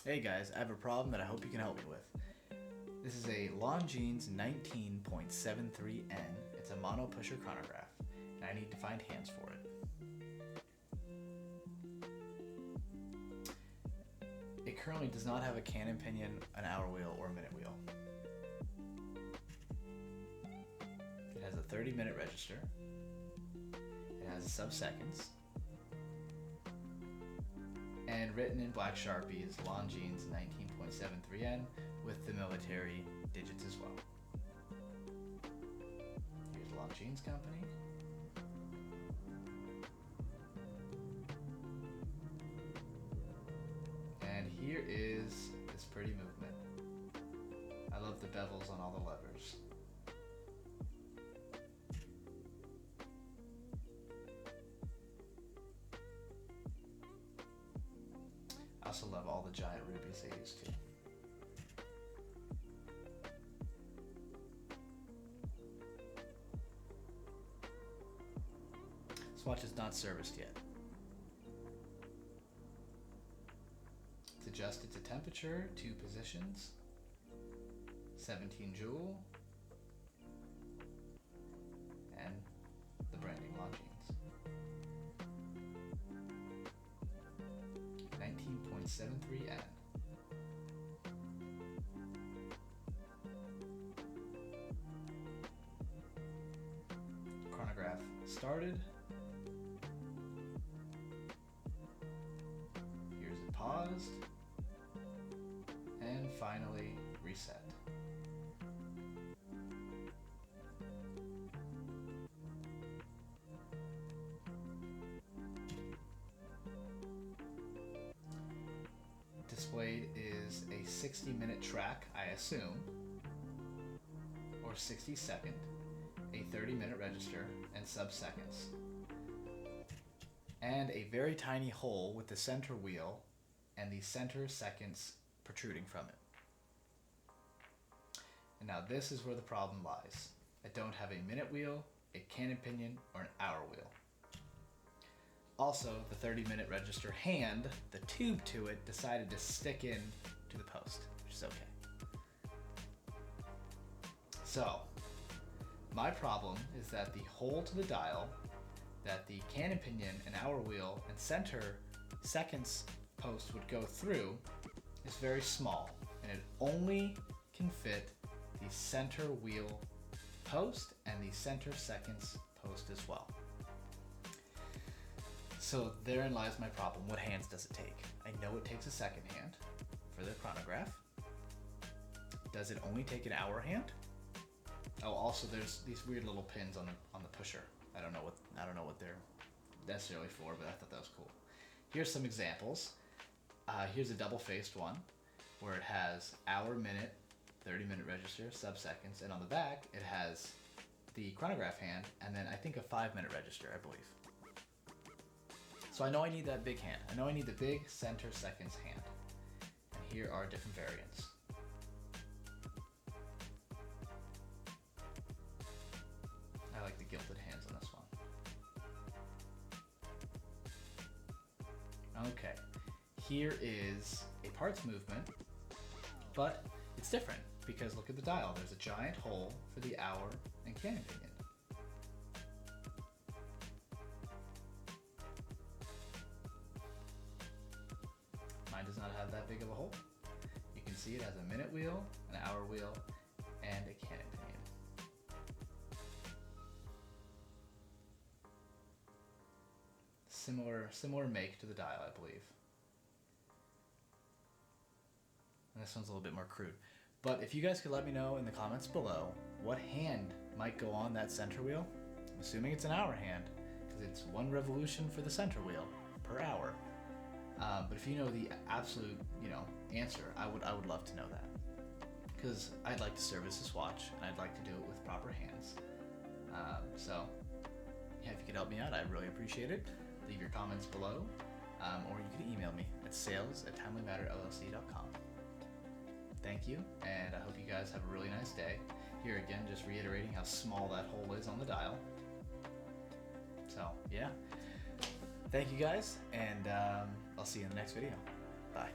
Hey guys, I have a problem that I hope you can help me with. This is a Longines 19.73N. It's a mono pusher chronograph, and I need to find hands for it. It currently does not have a cannon pinion, an hour wheel, or a minute wheel. It has a 30-minute register. It has sub-seconds. And written in black Sharpie is Longines 19.73N with the military digits as well. Here's Longines Company. And here is this pretty movement. I love the bevels on all the levers. I also love all the giant rubies they use too. This watch is not serviced yet. It's adjusted to temperature, 2 positions, 17 joule, and the branding Longines. 19.73N. Chronograph started. Here's it paused. And finally reset. Displayed is a 60-minute track, I assume, or 60-second, a 30-minute register, and sub-seconds. And a very tiny hole with the center wheel and the center seconds protruding from it. And now this is where the problem lies. I don't have a minute wheel, a cannon pinion, or an hour wheel. Also, the 30-minute register hand, the tube to it, decided to stick in to the post, which is okay. So, my problem is that the hole to the dial, that the cannon pinion and hour wheel and center seconds post would go through, is very small, and it only can fit the center wheel post and the center seconds post as well. So therein lies my problem. What hands does it take? I know it takes a second hand for the chronograph. Does it only take an hour hand? Oh, also there's these weird little pins on the pusher. I don't know what they're necessarily for, but I thought that was cool. Here's some examples. Here's a double-faced one where it has hour, minute, 30-minute register, sub-seconds, and on the back it has the chronograph hand and then I think a 5-minute register, I believe. So I know I need that big hand. I know I need the big center seconds hand. And here are different variants. I like the gilded hands on this one. Okay, here is a parts movement, but it's different because look at the dial. There's a giant hole for the hour and cannon pinion. Mine does not have that big of a hole. You can see it has a minute wheel, an hour wheel, and a cannon pinion. Similar make to the dial, I believe. And this one's a little bit more crude. But if you guys could let me know in the comments below what hand might go on that center wheel. I'm assuming it's an hour hand because it's 1 revolution for the center wheel per hour. But if you know the absolute, answer, I would love to know that, because I'd like to service this watch and I'd like to do it with proper hands. So, yeah, if you could help me out, I'd really appreciate it. Leave your comments below, or you can email me at sales@timelymatterllc.com. Thank you, and I hope you guys have a really nice day. Here again, just reiterating how small that hole is on the dial. So, yeah. Thank you guys, and I'll see you in the next video. Bye.